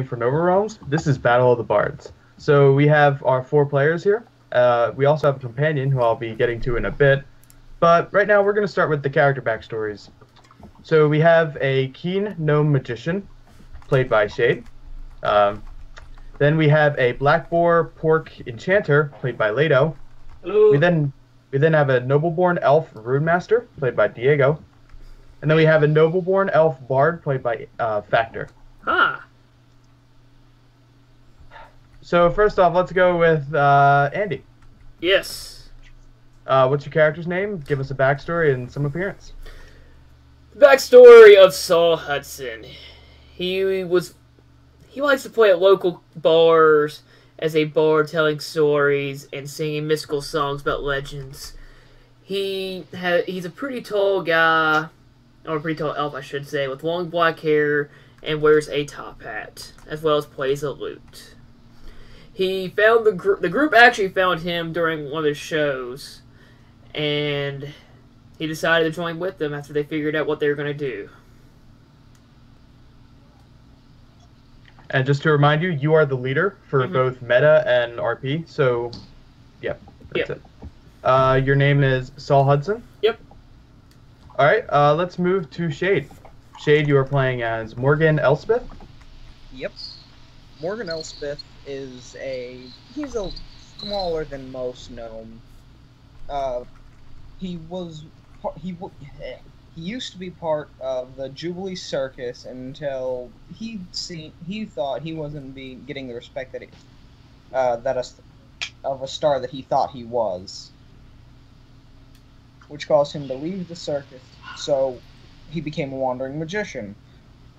for Nova Realms. This is Battle of the Bards. So we have our four players here. We also have a companion who I'll be getting to in a bit. But right now we're going to start with the character backstories. So we have a keen gnome magician, played by Shade. Um, then we have a black boar pork enchanter, played by Leto. We Hello. then we then have a nobleborn elf rune master, played by Diego. And then we have a nobleborn elf bard, played by Factor. Huh. So first off, let's go with Andy. Yes. What's your character's name? Give us a backstory and some appearance. The backstory of Saul Hudson. He likes to play at local bars as a bard, telling stories and singing mystical songs about legends. He's a pretty tall guy, or a pretty tall elf, I should say, with long black hair and wears a top hat, as well as plays a lute. He found the group actually found him during one of his shows, and he decided to join with them after they figured out what they were going to do. And just to remind you, you are the leader for both meta and RP. So, yeah, that's it. Your name is Saul Hudson? Yep. All right, let's move to Shade. Shade, you are playing as Morgan Elspeth? Yep. Morgan Elspeth is he's a smaller than most gnome. He used to be part of the Jubilee Circus until he thought he wasn't getting the respect that of a star that he thought he was, which caused him to leave the circus. So he became a wandering magician.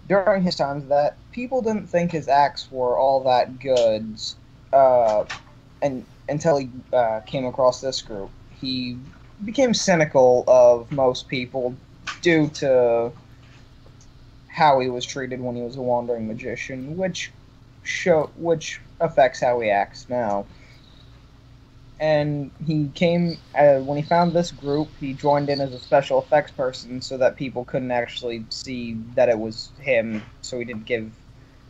During his times, that people didn't think his acts were all that good, and until he came across this group, he became cynical of most people due to how he was treated when he was a wandering magician, which affects how he acts now. And he came when he found this group, he joined in as a special effects person so that people couldn't actually see that it was him, so he didn't give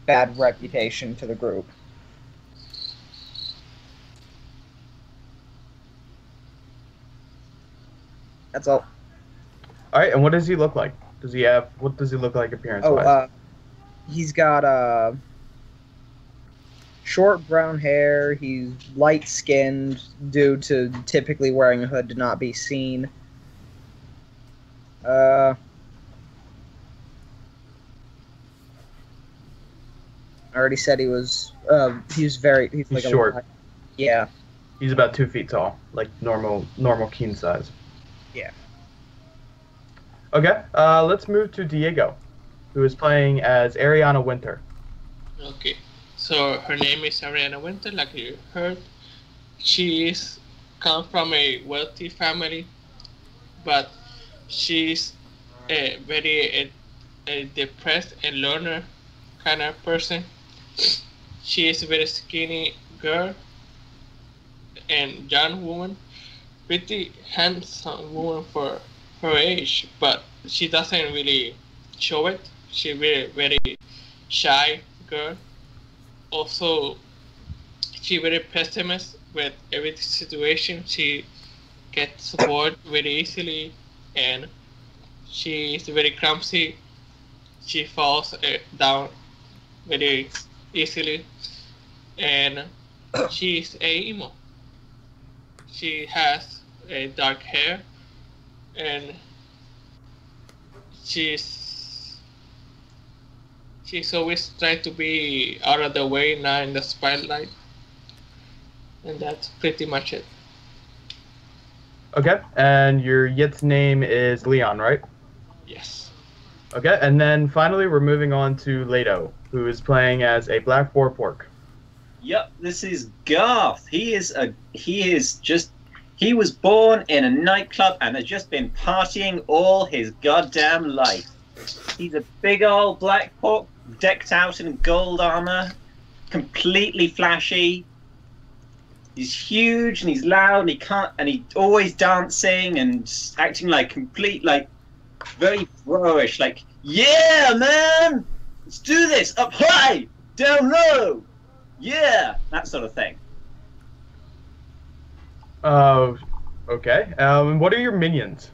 bad reputation to the group. That's all. All right, and what does he look like? What does he look like appearance-wise? He's got short brown hair. He's light-skinned due to typically wearing a hood to not be seen. I already said he's like short. Yeah. He's about 2 feet tall, like normal keen size. Yeah. Okay, let's move to Diego, who is playing as Ariana Winter. Okay, so her name is Ariana Winter, like you heard. She's come from a wealthy family, but she's a very depressed and loner kind of person. She is a very skinny girl and young woman, pretty handsome woman for her age, but she doesn't really show it. She's very shy girl. Also, she very pessimist with every situation. She gets bored very easily, and she is very clumsy. She falls down very easily, and she is a emo. She has dark hair, and she's always trying to be out of the way, not in the spotlight, and that's pretty much it. Okay, and your Yit's name is Leon, right? Yes. Okay, and then finally we're moving on to Leto, who is playing as a black boar pork. Yep, this is Garth. He was born in a nightclub and has just been partying all his goddamn life. He's a big old black pork decked out in gold armor, completely flashy. He's huge and he's loud and he's always dancing and acting like very bro-ish, like, yeah, man, let's do this, up high, Down low! Yeah! That sort of thing. Okay. What are your minions?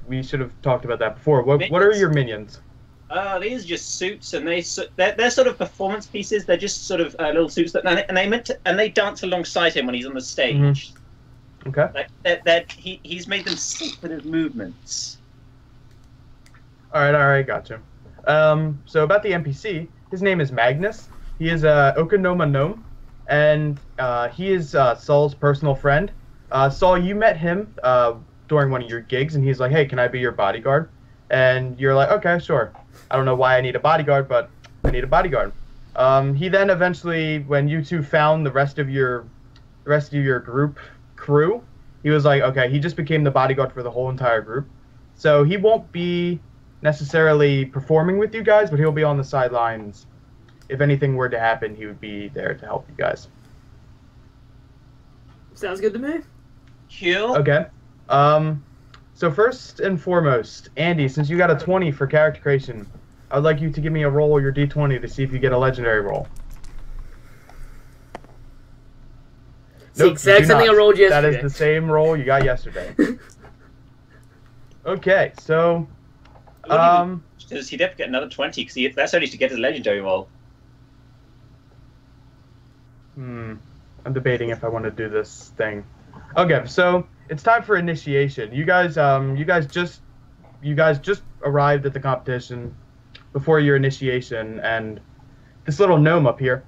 We should have talked about that before. What are Minions? your minions? These are just suits, and they're sort of performance pieces. They're just sort of little suits and they dance alongside him when he's on the stage. Okay. Like he's made them sync with his movements. All right, gotcha. So about the NPC, his name is Magnus. He is a Okanoma gnome, and he is Saul's personal friend. Saul, you met him during one of your gigs, and he's like, "Hey, can I be your bodyguard?" And you're like, "Okay, sure." I don't know why I need a bodyguard, but I need a bodyguard. He then eventually, when you two found the rest of your group crew, he was like, "Okay," he just became the bodyguard for the whole entire group. So he won't be necessarily performing with you guys, but he'll be on the sidelines. If anything were to happen, he would be there to help you guys. Sounds good to me. Cool. Okay. So first and foremost, Andy, since you got a 20 for character creation, I would like you to give me a roll, your D20, to see if you get a legendary roll. It's the exact same thing I rolled yesterday. That is the same roll you got yesterday. Okay, so Does he definitely get another 20? Because that's only to get his legendary roll. I'm debating if I want to do this thing. Okay, so it's time for initiation. You guys just arrived at the competition before your initiation, and this little gnome up here,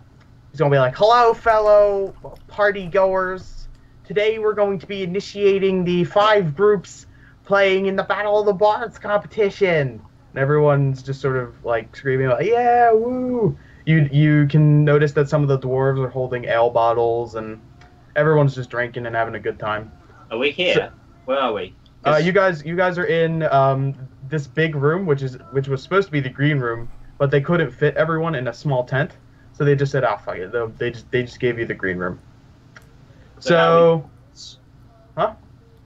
he's gonna be like, "Hello, fellow party goers. Today we're going to be initiating the 5 groups playing in the Battle of the Bards competition." And everyone's just sort of like screaming, like, "Yeah, woo!" You can notice that some of the dwarves are holding ale bottles, and everyone's just drinking and having a good time. Are we here? So, where are we? you guys are in this big room, which was supposed to be the green room, but they couldn't fit everyone in a small tent, so they just said, "Ah, fuck it." They just gave you the green room. So, how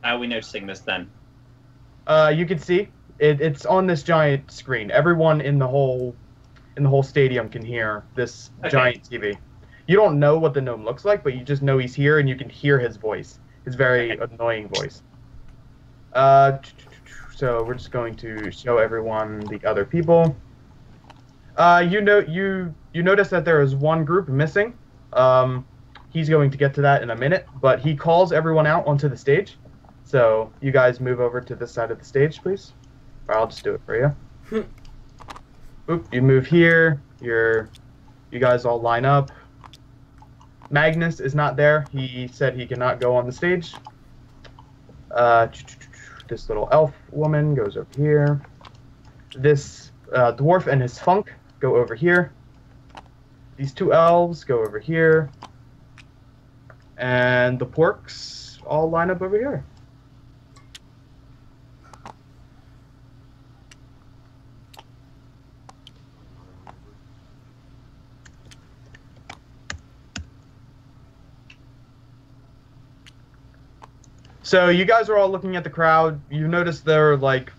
are we noticing this then? You can see it's on this giant screen. Everyone in the whole stadium can hear this giant TV. You don't know what the gnome looks like, but you just know he's here, and you can hear his voice. His very annoying voice. So we're just going to show everyone the other people. You notice that there is one group missing. He's going to get to that in a minute, but he calls everyone out onto the stage. So you guys move over to this side of the stage, please. Or I'll just do it for you. Oop, you move here. You guys all line up. Magnus is not there. He said he cannot go on the stage. This little elf woman goes over here. This dwarf and his funk go over here. These 2 elves go over here. And the porks all line up over here. So you guys are all looking at the crowd. You notice they're like,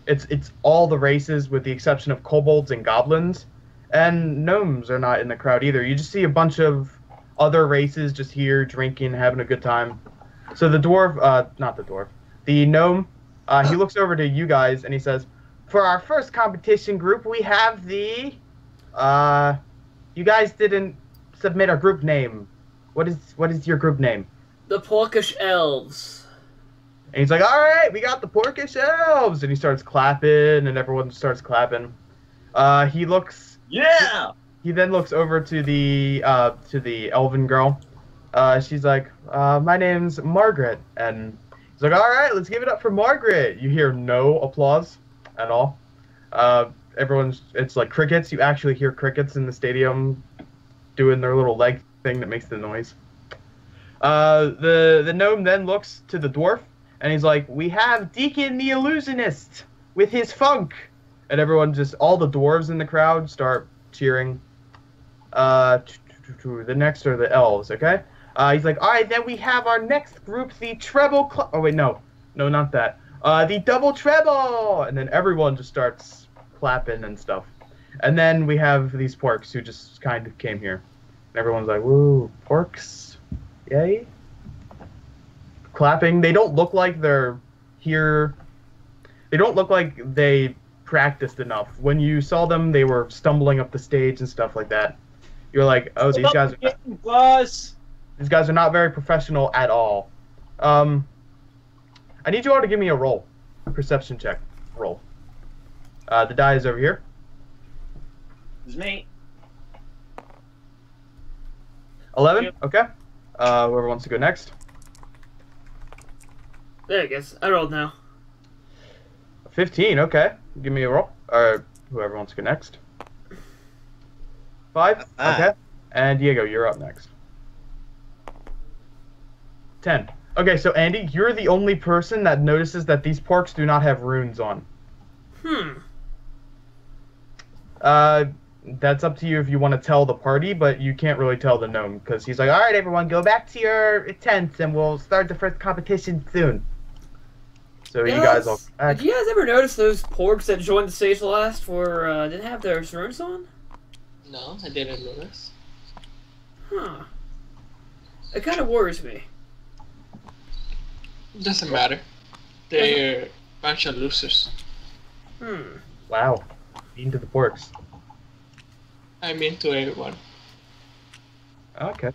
it's all the races with the exception of kobolds and goblins, and gnomes are not in the crowd either. You just see a bunch of other races just here drinking, having a good time. So the the gnome, he looks over to you guys and he says, "For our first competition group, we have the, you guys didn't submit a group name. What is your group name?" The Porkish Elves. And he's like, "All right, we got the Porkish Elves," and he starts clapping, and everyone starts clapping. He looks. Yeah. He then looks over to the elven girl. She's like, "My name's Margaret," and he's like, "All right, let's give it up for Margaret." You hear no applause at all. It's like crickets. You actually hear crickets in the stadium doing their little leg thing that makes the noise. The gnome then looks to the dwarf. And he's like, "We have Deacon the Illusionist with his funk." And everyone all the dwarves in the crowd start cheering. The next are the elves, okay? He's like, "All right, then we have our next group, the treble oh, wait, no, not that. The double treble." And then everyone just starts clapping and stuff. And then we have these porks who just kind of came here. And everyone's like, woo, porks, yay. Clapping. They don't look like they're here. They don't look like they practiced enough. When you saw them, they were stumbling up the stage and stuff like that. You're like, oh, these guys are not very professional at all. I need you all to give me a roll. Perception check. Roll. The die is over here. It's me. 11? Yep. Okay. Whoever wants to go next. There it goes. I rolled now. 15, okay. Give me a roll. Or whoever wants to go next. 5? Okay. And Diego, you're up next. 10. Okay, so Andy, you're the only person that notices that these porks do not have runes on. That's up to you if you want to tell the party, but you can't really tell the gnome, because he's like, alright everyone, go back to your tents and we'll start the first competition soon. So you guys all... Did you guys ever notice those porks that joined the stage last didn't have their runes on? No, I didn't notice. Huh. It kind of worries me. Doesn't matter. They're a bunch of losers. Wow. Mean to the porks. I mean to everyone. Okay.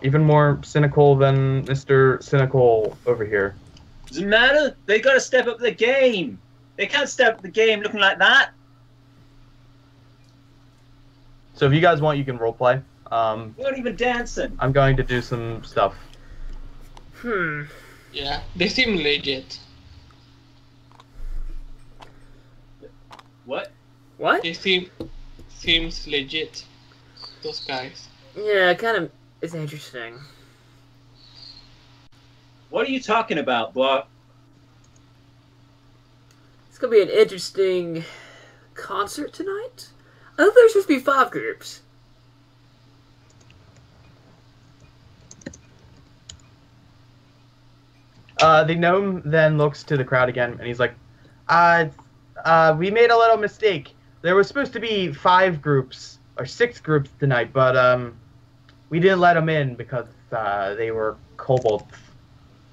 Even more cynical than Mr. Cynical over here. Doesn't matter. They gotta step up the game. They can't step up the game looking like that. So if you guys want, you can roleplay. We're not even dancing. I'm going to do some stuff. Yeah, they seem legit. What? What? They seems legit. Those guys. Yeah, it kind of is interesting. What are you talking about, Block? It's gonna be an interesting concert tonight. I thought there's supposed to be 5 groups. The gnome then looks to the crowd again, and he's like, we made a little mistake. There was supposed to be 5 groups, or 6 groups tonight, but, we didn't let them in because, they were kobolds.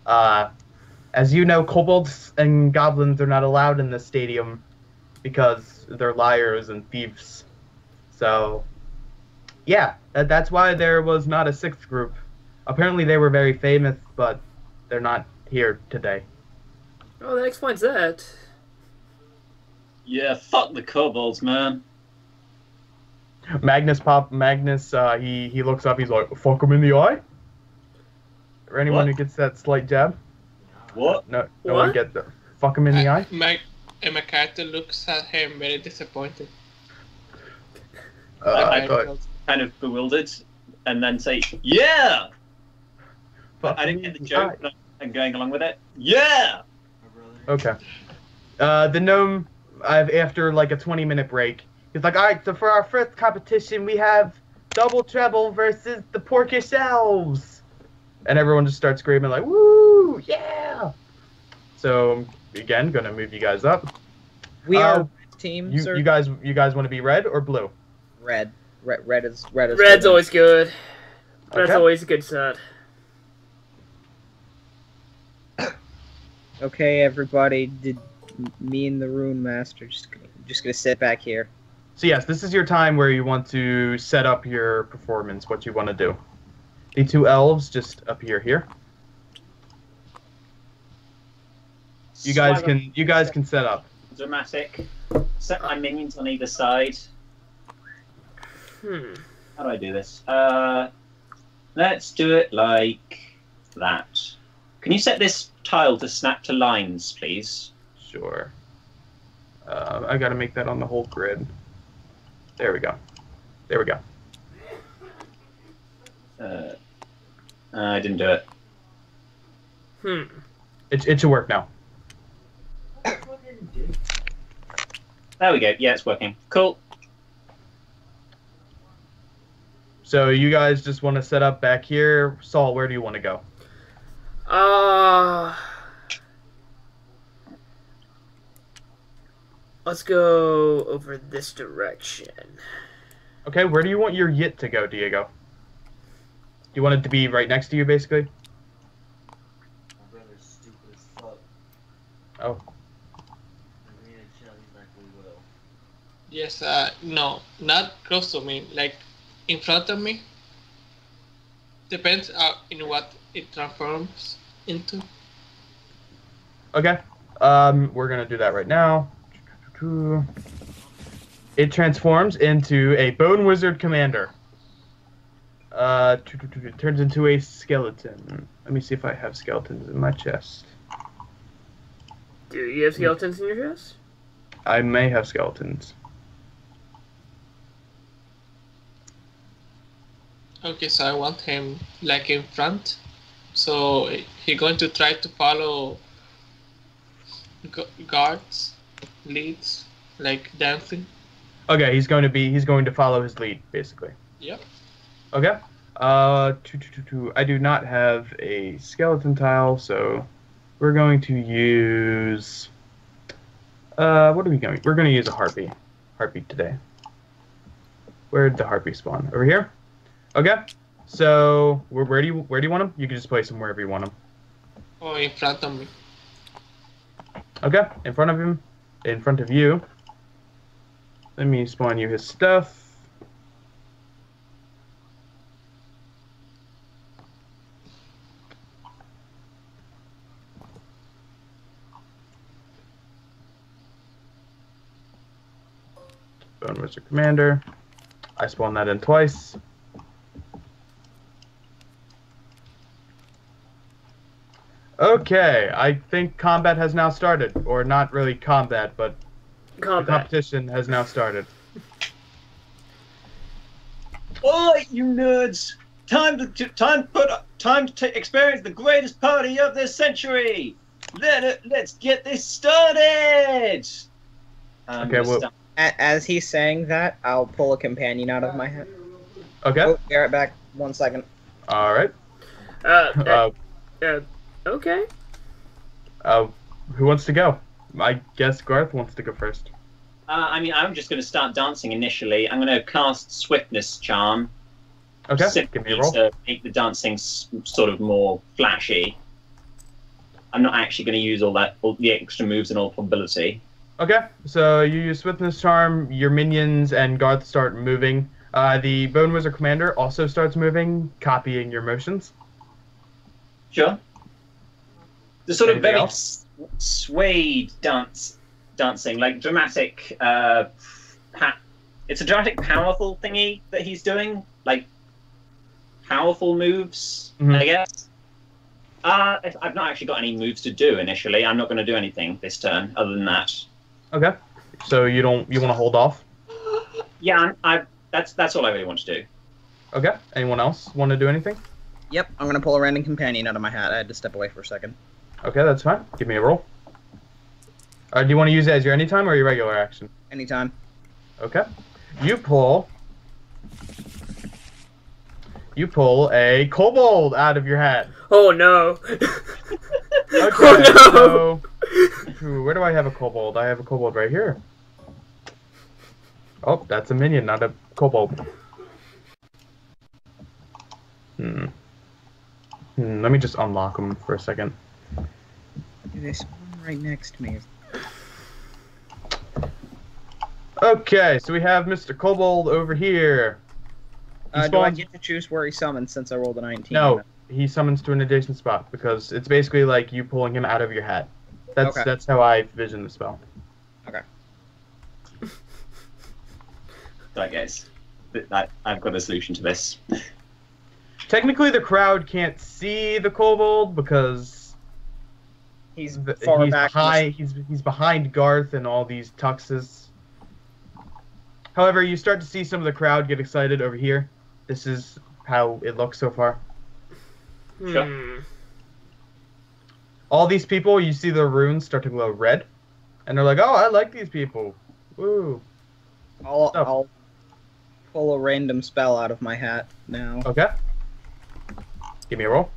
As you know, kobolds and goblins are not allowed in the stadium because they're liars and thieves. So, yeah, that's why there was not a 6th group. Apparently they were very famous, but they're not here today. Oh, that explains that. Yeah, fuck the kobolds, man. Magnus, he looks up, he's like, fuck him in the eye? Or anyone who gets that slight jab? What? No one gets the fuck him in the eye? My character looks at him very disappointed. I thought... Kind of bewildered, and then say, yeah! Fuck I didn't me get the in joke, eye. but I'm going along with it. Yeah! Okay. The gnome, after like a 20-minute break, he's like, alright, so for our first competition, we have Double Treble versus the Porkish Elves. And everyone just starts screaming like, woo, yeah! So, again, gonna move you guys up. We are team, sir. You guys want to be red or blue? Red. Red is Red's always good. Red's Okay. always a good side. Okay, everybody. Did me and the Rune Master just gonna sit back here? So yes, this is your time where you want to set up your performance, what you want to do. The 2 elves just appear here. You guys can set up. Dramatic. Set my minions on either side. How do I do this? Let's do it like that. Can you set this tile to snap to lines, please? Sure. I gotta make that on the whole grid. There we go. There we go. I didn't do it. It should work now. There we go. Yeah, it's working. Cool. So you guys just want to set up back here. Saul, where do you want to go? Let's go over this direction. Okay, where do you want your Yit to go, Diego? Do you want it to be right next to you, basically? My brother's stupid as fuck. Oh. And me and Shelly's like, we will. Yes, no, not close to me, like in front of me. Depends in what it transforms into. Okay. We're gonna do that right now. It transforms into a Bone Wizard Commander. It turns into a skeleton. Let me see if I have skeletons in my chest. Do you have skeletons in your chest? I may have skeletons. Okay, so I want him like in front. So he going to try to follow guards, leads, like dancing. Okay, he's going to follow his lead, basically. Yep. Okay. I do not have a skeleton tile, so we're going to use. What are we going? We're going to use a harpy. Harpy today. Where'd the harpy spawn? Over here. Okay. So where do you want him? You can just place him wherever you want him. Oh, in front of me. Okay. In front of him. In front of you. Let me spawn you his stuff. Bone Wizard Commander. I spawned that in twice. Okay, I think combat has now started. Or not really combat, but the competition has now started. Oi, you nerds! Time to experience the greatest party of this century. Let's get this started. Okay, well, As he's saying that, I'll pull a companion out of my head. okay. Oh, be right back. 1 second. All right. Okay. Who wants to go? I guess Garth wants to go first. I mean, I'm just going to start dancing initially. I'm going to cast Swiftness Charm. Okay, give me a roll. To make the dancing sort of more flashy. I'm not actually going to use all the extra moves in all probability. Okay, so you use Swiftness Charm, your minions and Garth start moving. The Bone Wizard Commander also starts moving, copying your motions. Sure. The sort of Anything very else? swayed dancing, like dramatic. It's a dramatic, powerful thingy that he's doing, like powerful moves, I guess. I've not actually got any moves to do initially. I'm not going to do anything this turn other than that. Okay, so you want to hold off? Yeah, that's all I really want to do. Okay, anyone else want to do anything? Yep, I'm gonna pull a random companion out of my hat. I had to step away for a second. Okay, that's fine. Give me a roll. Do you want to use it as your anytime or your regular action? Anytime. Okay. You pull a kobold out of your hat. Oh no. Okay, Oh no. So where do I have a kobold? I have a kobold right here. Oh, that's a minion, not a kobold. Let me just unlock them for a second. They spawn right next to me. Okay, so we have Mr. Kobold over here. Do I get to choose where he summons since I rolled a 19? No, he summons to an adjacent spot because it's basically like you pulling him out of your hat. That's how I vision the spell. Okay. Right, guys. I've got a solution to this. Technically, the crowd can't see the kobold because he's far back. He's behind Garth and all these tuxes. However, you start to see some of the crowd get excited over here. This is how it looks so far. Sure. All these people, you see their runes start to glow red, and they're like, "Oh, I like these people." Woo. I'll pull a random spell out of my hat now. Okay. Give me a roll.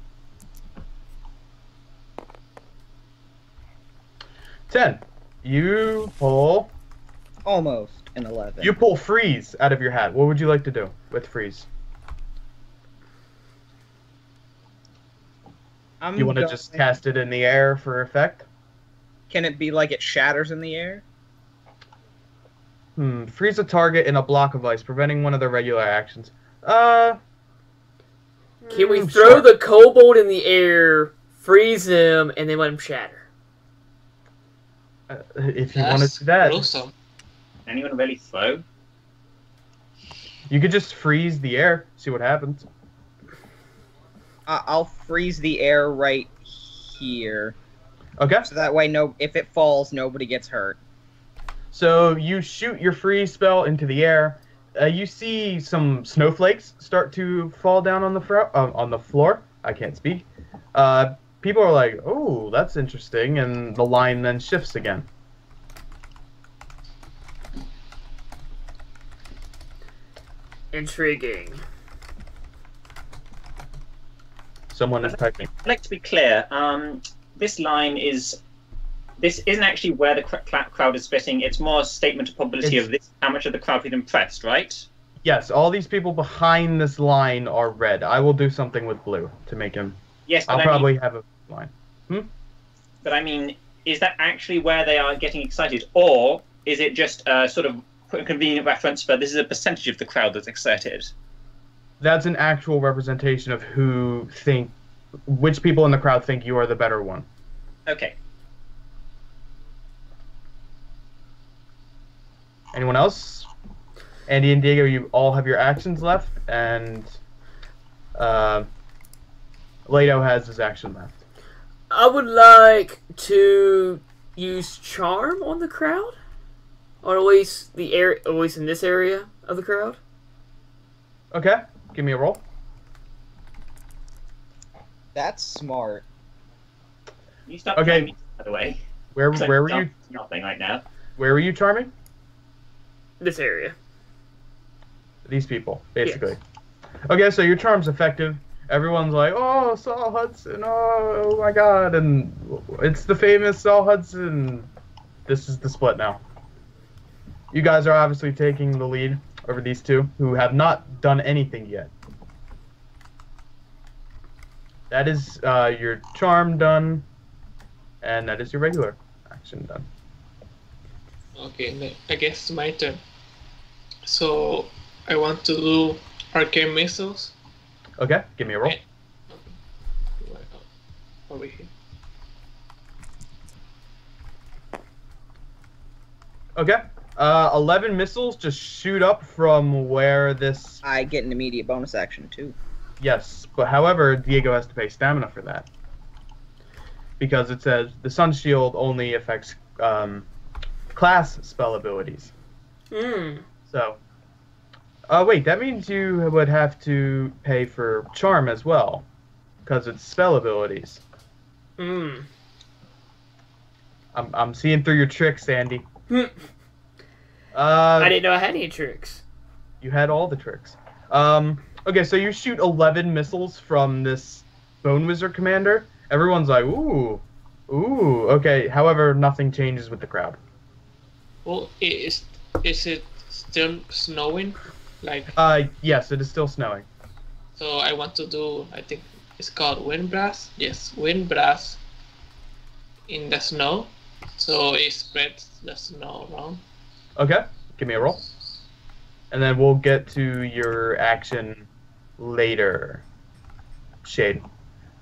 10. You pull Almost an 11. You pull freeze out of your hat. What would you like to do with freeze? You want to just cast it in the air for effect? Can it be like it shatters in the air? Freeze a target in a block of ice, preventing one of their regular actions. Can we throw sure. the kobold in the air, freeze him, and then let him shatter? If you want to do that, gruesome. Anyone really throw? you could just freeze the air, see what happens. I'll freeze the air right here. Okay. So that way, if it falls, nobody gets hurt. So you shoot your freeze spell into the air. You see some snowflakes start to fall down on the floor. I can't speak. People are like, "Oh, that's interesting," and the line then shifts again. Intriguing. Someone is typing. I'd like to be clear. This line isn't actually where the crowd is splitting. It's more a statement of probability of this, how much of the crowd is impressed, right? Yes, all these people behind this line are red. I will do something with blue to make him. Yes, but I'll probably have a line. But I mean, is that actually where they are getting excited, or is it just sort of a convenient reference for this is a percentage of the crowd that's excited? That's an actual representation of which people in the crowd think you are the better one. Okay. Anyone else? Andy and Diego, you all have your actions left, and Leto has his action left. I would like to use charm on the crowd, or at least in this area of the crowd. Okay, give me a roll. That's smart. You stop Okay. playing me, by the way. Where were you? Nothing right now. Where were you charming? This area. These people, basically. Okay, so your charm's effective. Everyone's like, "Oh, Saul Hudson! Oh my God!" And it's the famous Saul Hudson. This is the split now. You guys are obviously taking the lead over these two, who have not done anything yet. That is your charm done, and that is your regular action done. Okay, I guess it's my turn. So I want to do arcane missiles. Okay, give me a roll. Over here. Okay. 11 missiles just shoot up from where this... I get an immediate bonus action, too. Yes, but however, Diego has to pay stamina for that. Because it says the Sun Shield only affects class spell abilities. So... wait, that means you would have to pay for charm as well. Because it's spell abilities. I'm seeing through your tricks, Andy. I didn't know I had any tricks. You had all the tricks. Okay, so you shoot 11 missiles from this Bone Wizard commander. Everyone's like, ooh, okay. However, nothing changes with the crowd. Well, is it still snowing? Like. Yes, it is still snowing. So I want to do, I think it's called wind blast. Yes, wind blast in the snow. So it spreads the snow around. Okay, give me a roll. And then we'll get to your action later. Shade.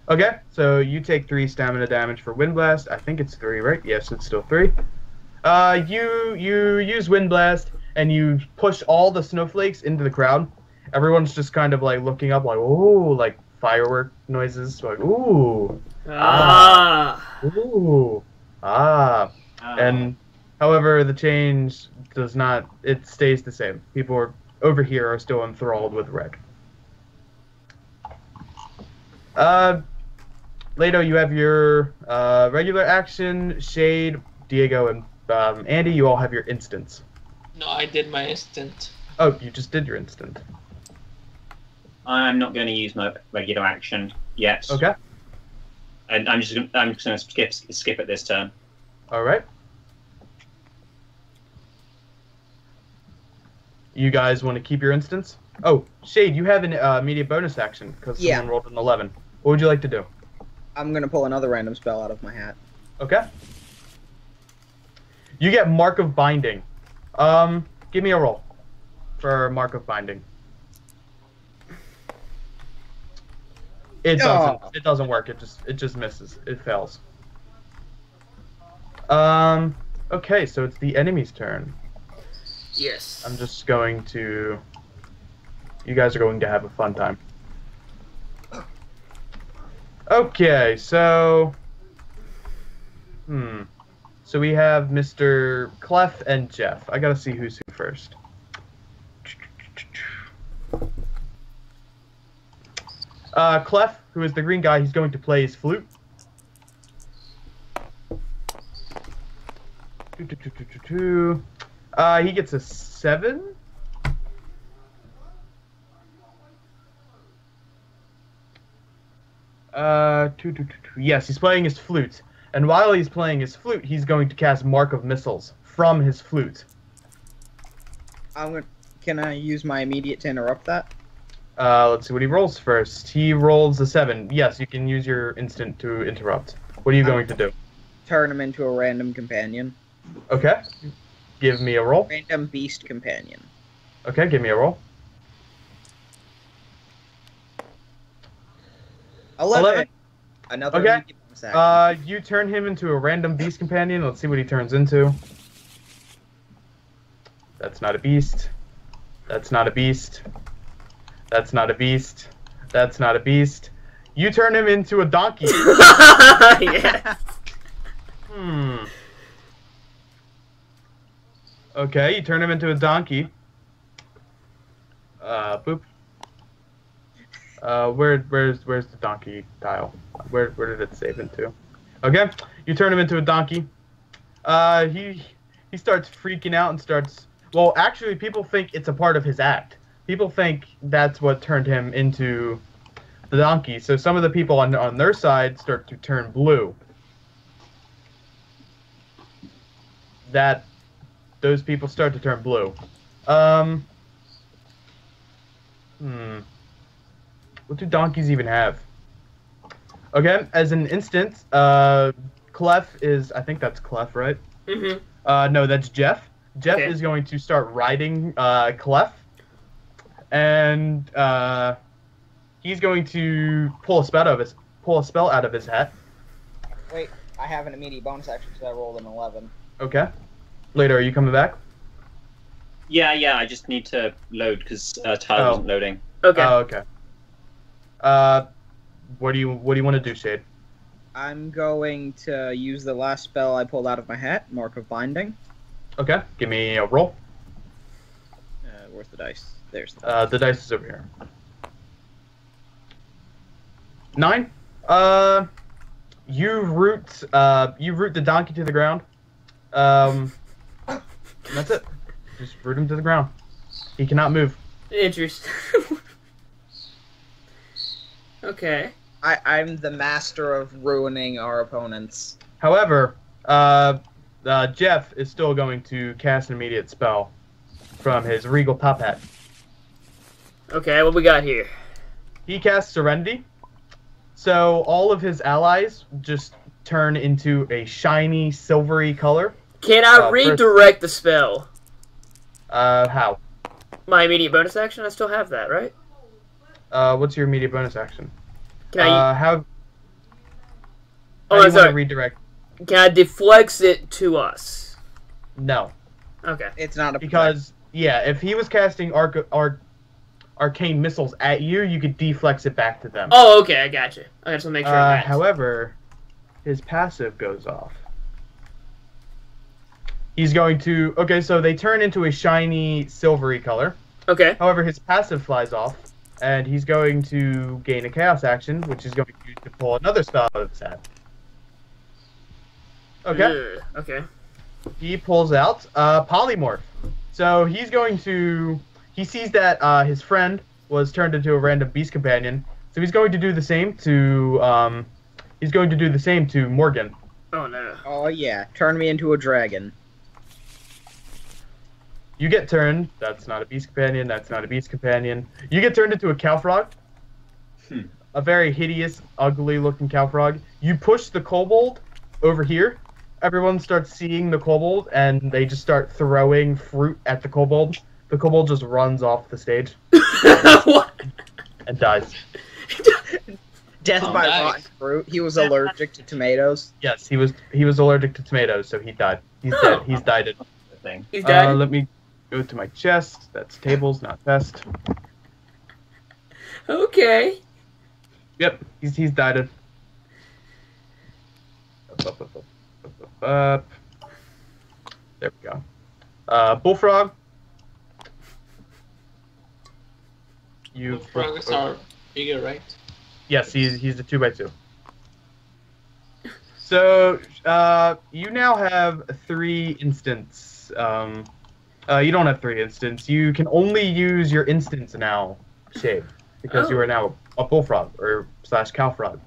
Okay, so you take 3 stamina damage for Wind Blast. I think it's 3, right? Yes, it's still 3. You use Wind Blast, and you push all the snowflakes into the crowd. Everyone's just kind of like looking up like, ooh, like firework noises. Like, ooh. Ooh. And however, the change does not, it stays the same. People are, over here are still enthralled with red. Leto, you have your regular action. Shade, Diego, and Andy, you all have your instants. No, I did my instant. Oh, you just did your instant. I'm not going to use my regular action yet. Okay. And I'm just going to skip it this turn. All right. You guys want to keep your instance? Oh, Shade, you have an immediate bonus action because someone rolled an 11. What would you like to do? I'm gonna pull another random spell out of my hat. Okay. You get Mark of Binding. Give me a roll for Mark of Binding. It doesn't. Oh. It doesn't work. It just misses. It fails. Okay, so it's the enemy's turn. Yes. I'm just going to. You guys are going to have a fun time. Okay, so. So we have Mr. Clef and Jeff. I gotta see who's who first. Clef, who is the green guy, he's going to play his flute. He gets a 7. Yes, he's playing his flute. And while he's playing his flute, he's going to cast Mark of Missiles from his flute. Can I use my immediate to interrupt that? Let's see what he rolls first. He rolls a 7. Yes, you can use your instant to interrupt. What are you going to do? Turn him into a random companion. Okay. Give me a roll. Random beast companion. Okay, give me a roll. 11. Another Okay. immediate bonus action. You turn him into a random beast companion. Let's see what he turns into. That's not a beast. That's not a beast. That's not a beast. That's not a beast. You turn him into a donkey. Yes. Okay, you turn him into a donkey. Boop. Where's the donkey tile? Where did it save into? Okay, you turn him into a donkey. He starts freaking out and starts. Well, actually, people think it's a part of his act. People think that's what turned him into the donkey. So some of the people on their side start to turn blue. Those people start to turn blue. What do donkeys even have? Okay, as an instance, Clef is, I think that's Clef, right? Mm-hmm. No, that's Jeff. Jeff Okay. is going to start riding Clef, and he's going to pull a spell out of his hat. Wait, I have an immediate bonus action because I rolled an 11. Okay. Later, are you coming back? Yeah, I just need to load because Tyler isn't loading. Okay. Oh, okay. What do you want to do, Shade? I'm going to use the last spell I pulled out of my hat, Mark of Binding. Okay, give me a roll. Where's the dice? There's the dice. The dice is over here. 9. You root the donkey to the ground. And that's it. Just root him to the ground. He cannot move. Interesting. Okay. I'm the master of ruining our opponents. However, Jeff is still going to cast an immediate spell from his regal top hat. Okay, what we got here? He casts Serenity, so all of his allies just turn into a shiny, silvery color. Can I redirect the spell? How? My immediate bonus action? I still have that, right? What's your immediate bonus action? Can I? How do Oh, you I'm want to sorry. redirect? Can I deflex it to us? No, Okay. It's not a because if he was casting arcane missiles at you, you could deflex it back to them. Oh, okay. I got you. I just want to make sure. I got it. However, his passive goes off. He's going to. Okay, so they turn into a shiny, silvery color. Okay. However, his passive flies off, and he's going to gain a chaos action, which is going to pull another spell out of his hat. Okay. Okay. He pulls out Polymorph. So he's going to. He sees that his friend was turned into a random beast companion, so he's going to do the same to. He's going to do the same to Morgan. Oh no. Oh yeah, turn me into a dragon. You get turned. That's not a beast companion. That's not a beast companion. You get turned into a cow frog. A very hideous, ugly-looking cow frog. You push the kobold over here. Everyone starts seeing the kobold, and they just start throwing fruit at the kobold. The kobold just runs off the stage What? and dies. Death Oh, by nice. rotten fruit. He was allergic to tomatoes. Yes, he was allergic to tomatoes, so he died. He's dead. He's died. Thing. He's dead. Let me go to my chest. That's tables, not chest. Okay. Yep, he's died. Up. There we go. Bullfrog. You. Frogs are bigger, right? Yes, he's a 2x2. So you now have 3 instants. You don't have 3 instants. You can only use your instants now, Shade, because you are now a bullfrog or / cow frog.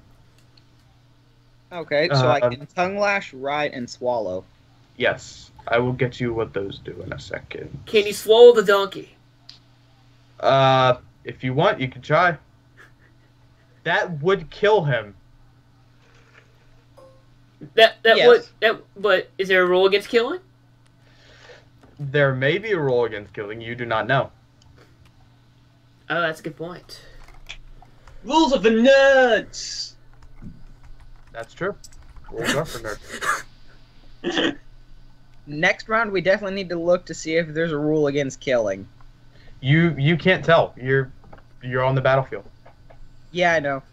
Okay, so I can tongue lash, ride, and swallow. Yes, I will get you what those do in a second. Can you swallow the donkey? If you want, you can try. That would kill him. That Yes. would that. But is there a rule against killing? There may be a rule against killing. You do not know. Oh, that's a good point. Rules of the nerds! That's true. Rules are for nerds. Next round, we definitely need to look to see if there's a rule against killing. You can't tell. You're on the battlefield. Yeah, I know.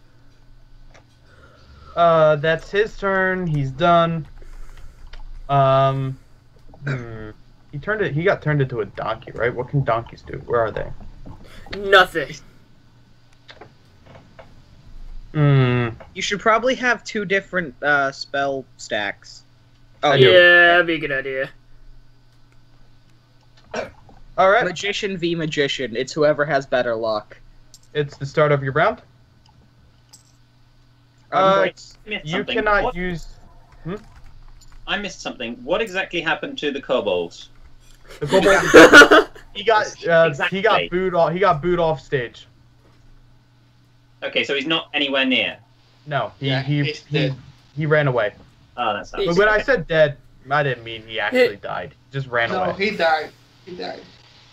That's his turn. He's done. He got turned into a donkey, right? What can donkeys do? Where are they? Nothing. You should probably have 2 different spell stacks. Oh, do. Yeah, that'd be a good idea. All right. Magician v Magician. It's whoever has better luck. It's the start of your round. Wait, I missed You something. cannot What- use. I missed something. What exactly happened to the kobolds? The kobold. he got Exactly. booed off. He got booed off stage. Okay, so he's not anywhere near. No, Yeah, he's dead. he ran away. Oh, that's But when I said dead, I didn't mean he actually died. He just ran No, away. he died. He died.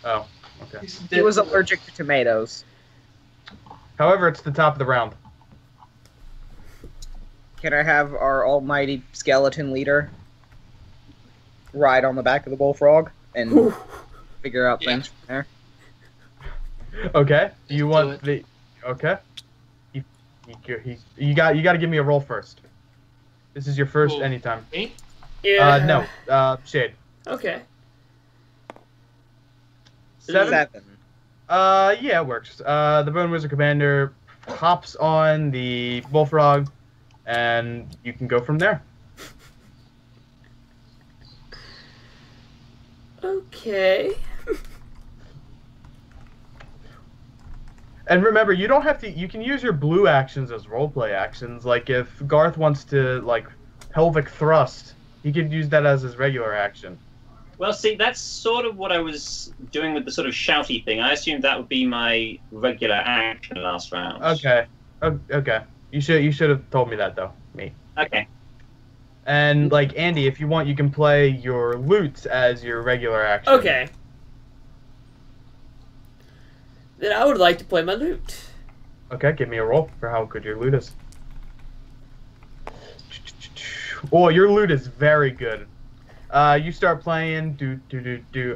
Oh, okay. He's He dead. was allergic to tomatoes. However, it's the top of the round. Can I have our almighty skeleton leader ride on the back of the bullfrog and figure out Yeah. things from there? Okay. You Let's want do the? Okay. You got to give me a roll first. This is your first Cool. anytime. Me? Yeah. No. Shade. Okay. 7. 7. Yeah, it works. The Bone Wizard Commander hops on the bullfrog, and you can go from there. Okay. And remember, you don't have to. You can use your blue actions as roleplay actions. Like if Garth wants to pelvic thrust, he could use that as his regular action. Well, see, that's sort of what I was doing with the sort of shouty thing. I assumed that would be my regular action last round. Okay. Okay. You should have told me that though. Me. Okay. And Andy, if you want, you can play your loot as your regular action. Okay. Then I would like to play my loot. Okay, give me a roll for how good your loot is. Oh, your loot is very good. You start playing.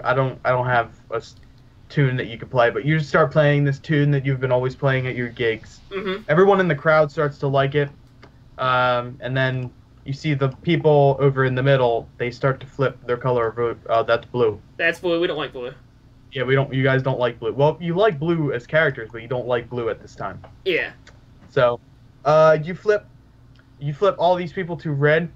I don't have a tune that you can play, but you just start playing this tune that you've been always playing at your gigs. Mm-hmm. Everyone in the crowd starts to like it, and then you see the people over in the middle. They start to flip their color of vote. That's blue. That's blue. We don't like blue. Yeah, we don't. You guys don't like blue. Well, you like blue as characters, but you don't like blue at this time. Yeah. So, you flip all these people to red.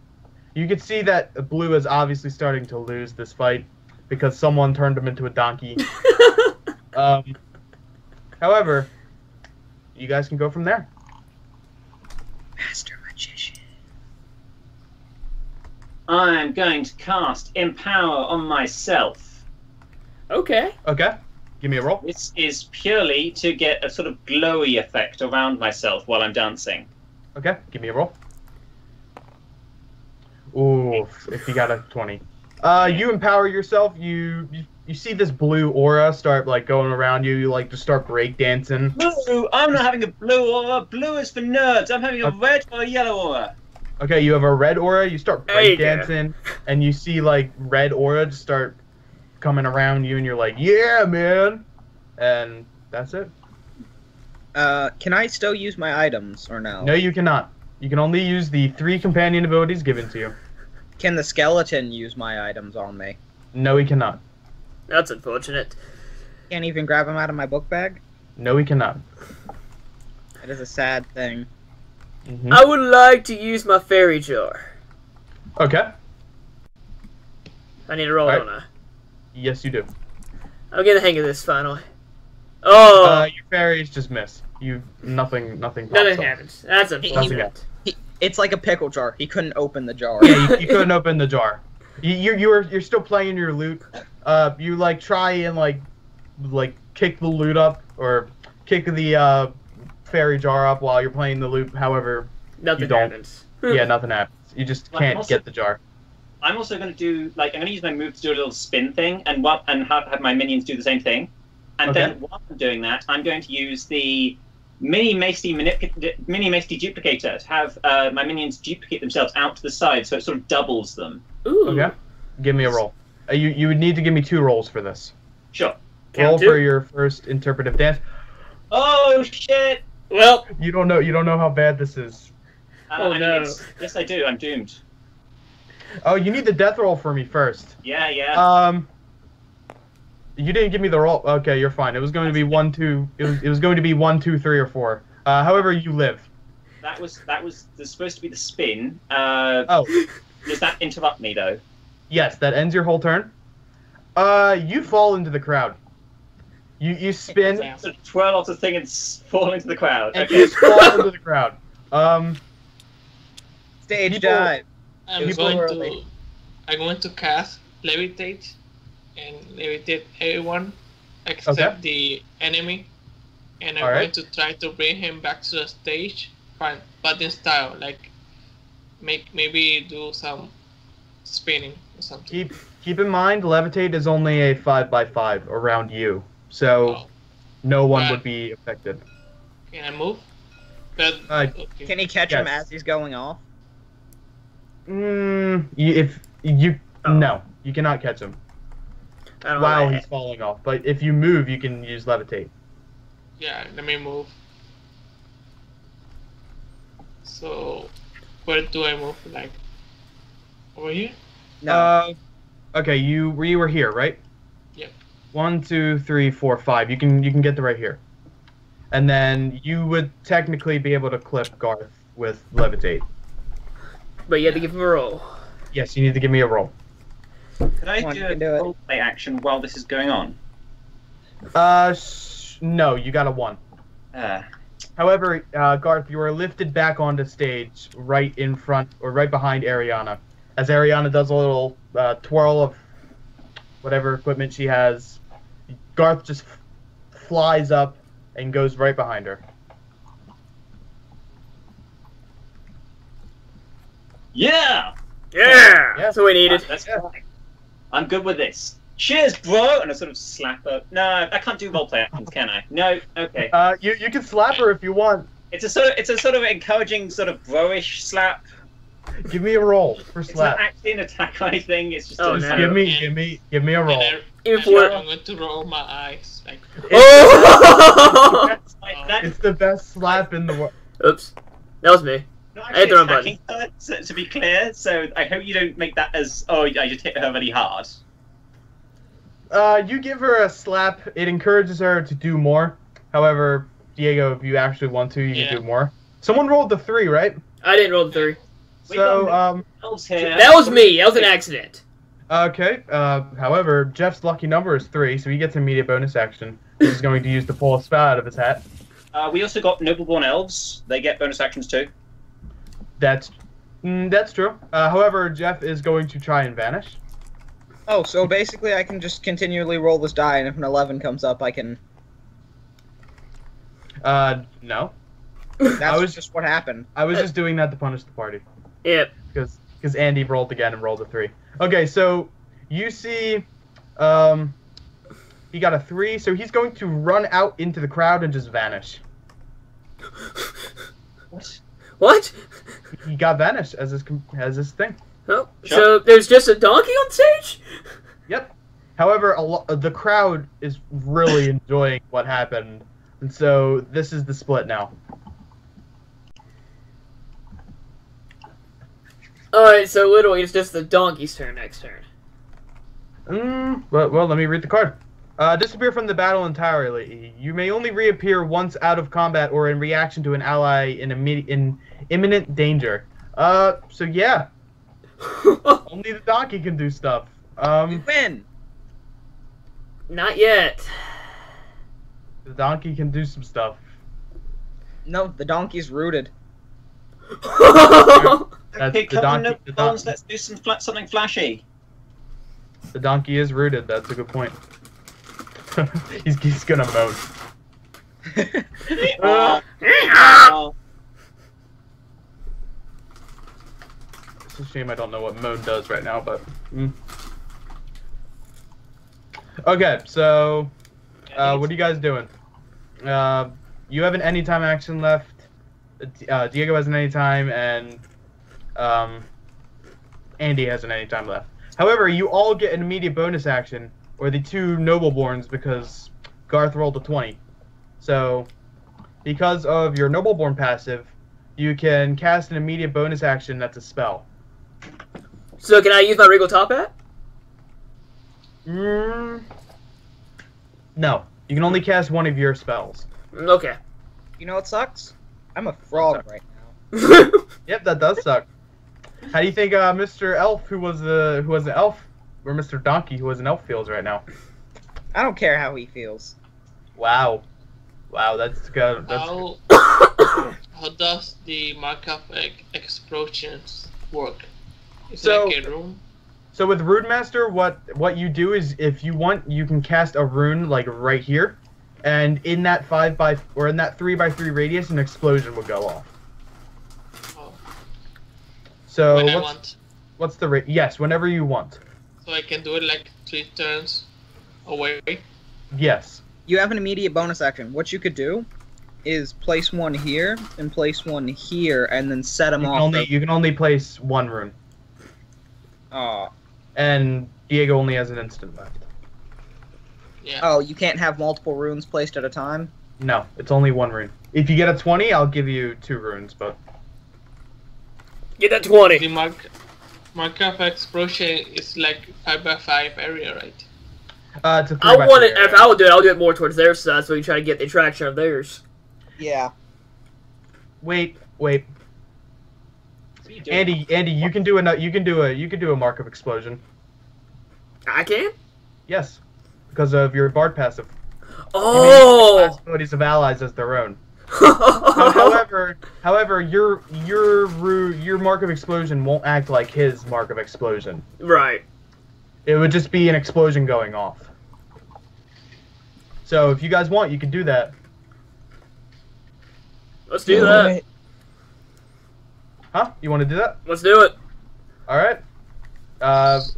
You can see that blue is obviously starting to lose this fight because someone turned him into a donkey. However, you guys can go from there. Master Magician. I'm going to cast Empower on myself. Okay. Okay. Give me a roll. This is purely to get a sort of glowy effect around myself while I'm dancing. Okay. Give me a roll. Ooh, if you got a 20. You empower yourself. You see this blue aura start like going around you. You like just start breakdancing. Blue? I'm not having a blue aura. Blue is for nerds. I'm having a red or a yellow aura. Okay, you have a red aura. You start There you go. breakdancing, and you see like red aura just start coming around you, and you're like, "Yeah, man!" And that's it. Can I still use my items or no? No, you cannot. You can only use the 3 companion abilities given to you. Can the skeleton use my items on me? No, he cannot. That's unfortunate. Can't even grab them out of my book bag? No, he cannot. It is a sad thing. Mhm. I would like to use my fairy jar. Okay. I need to roll, Alright. don't I? Yes, you do. I'm getting the hang of this finally. Oh, Your fairies just miss. You nothing pops nothing up. happens. That's Nothing unfortunate. happens. It's like a pickle jar. He couldn't open the jar. Yeah, you couldn't open the jar. You're still playing your loot. You like try and like kick the loot up or kick the fairy jar up while you're playing the loot. However, Nothing don't. happens. yeah, nothing happens. You just Well, I'm can't also- get the jar. I'm also going to do, like, I'm going to use my move to do a little spin thing and have my minions do the same thing. And Okay. then while I'm doing that, I'm going to use the mini Macy duplicator to have my minions duplicate themselves out to the side, so it sort of doubles them. Ooh. Okay. Give me a roll. You would need to give me 2 rolls for this. Sure. Roll Count for two. your first interpretive dance. Oh shit! Well, You don't know how bad this is. Oh, I mean, no. yes, I do. I'm doomed. Oh, you need the death roll for me first. Yeah. You didn't give me the roll. Okay, you're fine. It was going to be 1, 2. It was going to be 1, 2, 3, or 4. However, you live. There's supposed to be the spin. Oh, Does that interrupt me though? yes, that ends your whole turn. You fall into the crowd. You spin Sort of twirl off the thing and fall into the crowd. and Okay. you just fall into the crowd. Stage People- dive. I'm People going were to like- I'm going to cast levitate and levitate everyone except Okay. the enemy, and I'm Alright. going to try to bring him back to the stage, but in style, like maybe do some spinning or something. Keep in mind, levitate is only a 5x5 around you, so Oh, no one Right. would be affected. can I move? But, okay. Can he catch him Yes. as he's going off? No, you cannot catch him I don't while know. he's falling off. But if you move, you can use levitate. Yeah, let me move. So, where do I move? Like, over here? No. Okay, you were here, right? Yep. 1, 2, 3, 4, 5. You can get to right here, and then you would technically be able to clip Garth with levitate. But you have to give him a roll. Yes, you need to give me a roll. Could I Come on, do you a can do it. roleplay action while this is going on? No, you got a 1. However, Garth, you are lifted back onto stage right in front or right behind Ariana. As Ariana does a little twirl of whatever equipment she has, Garth just flies up and goes right behind her. Yeah! Yeah! Yeah. That's what we needed. That's fine. I'm good with this. Cheers, bro! And I sort of slap her. No, I can't do roleplay actions, can I? No. Okay. You can slap her if you want. It's a sort of encouraging, sort of bro-ish slap. Give me a roll for It's not slap. actually an attack or anything. It's just Oh, a no. Just give me a roll. And Even I'm for- going to roll my eyes. Like, Oh! Like, that- It's the best slap in the world. Oops. That was me. not I hit the actually wrong attacking her, to be clear. So I hope you don't make that as I just hit her really hard. You give her a slap. It encourages her to do more. However, Diego, if you actually want to, you Yeah. can do more. Someone rolled the 3, right? I didn't roll the 3. So, Elves here. That was me. That was an accident. okay. However, Jeff's lucky number is 3, so he gets immediate bonus action. He's going to use the pull a spell out of his hat. We also got noble-born elves. They get bonus actions too. That's true. However, Jeff is going to try and vanish. Oh, so basically I can just continually roll this die, and if an 11 comes up, I can... No. That's just what happened. I was just doing that to punish the party. Yep. Because Andy rolled again and rolled a 3. Okay, so you see, he got a 3, so he's going to run out into the crowd and just vanish. What? What? He got vanished as his thing. Oh, so there's just a donkey on stage? Yep. However, the crowd is really enjoying what happened, and so this is the split now. Alright, so literally it's just the donkey's turn next turn. Well, let me read the card. Disappear from the battle entirely. You may only reappear once out of combat or in reaction to an ally in imminent danger. So yeah. Only the donkey can do stuff. You win! Not yet. The donkey can do some stuff. No, the donkey's rooted. That's Okay, the come on, donkey. no bones, let's do something flashy. The donkey is rooted. That's a good point. he's gonna moan. Oh. It's a shame I don't know what moan does right now, but. Okay, so what are you guys doing? You have an anytime action left. Diego has an anytime, and Andy has an anytime left. However, you all get an immediate bonus action, or the 2 Nobleborns, because Garth rolled a 20. So, because of your Nobleborn passive, you can cast an immediate bonus action that's a spell. So can I use my Regal Top Hat? No. You can only cast one of your spells. Okay. You know what sucks? I'm a frog right now. Yep, that does suck. How do you think Mr. Elf, who was an elf, or Mr. Donkey, who was an elf, feels right now? I don't care how he feels. Wow, that's good. How does the Markov explosions work? Is it like a room? So with Rune Master, what you do is, if you want, you can cast a rune like right here, and in that 3x3 radius, an explosion will go off. Oh. So When I want. What's the yes, whenever you want. So I can do it like 3 turns away. Yes. You have an immediate bonus action. What you could do is place one here and place one here, and then set them off. You can only place one rune. Oh. And Diego only has an instant left. Yeah. Oh, you can't have multiple runes placed at a time? No, it's only one rune. If you get a 20, I'll give you 2 runes, but... Get that 20. The Markov explosion is like 5x5 area, right? It's a 3x3 area. If I would do it, I'll do it more towards their side, so we try to get the attraction of theirs. Yeah. Wait. Andy, you can do a mark of explosion. I can? Yes, because of your Bard passive. Oh. Possibilities of allies as their own. However, your mark of explosion won't act like his mark of explosion. Right. It would just be an explosion going off. So if you guys want, you can do that. Let's do that. Huh? You want to do that? Let's do it. All right.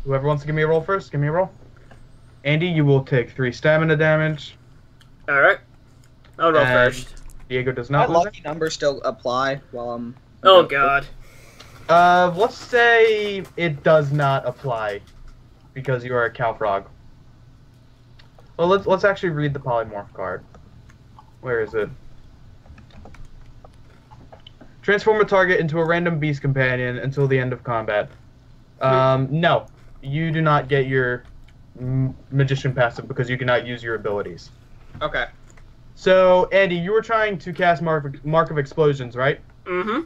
Whoever wants to give me a roll first, give me a roll. Andy, you will take 3 stamina damage. All right. I'll roll And first. Diego does My not lose lucky numbers still apply while I'm... Oh God. Let's say it does not apply because you are a cow frog. Well, let's actually read the polymorph card. Where is it? Transform a target into a random beast companion until the end of combat. No, you do not get your magician passive because you cannot use your abilities. Okay. So, Andy, you were trying to cast Mark of Explosions, right? Mm-hmm.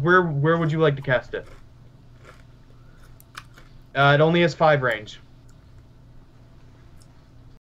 Where would you like to cast it? It only has 5 range.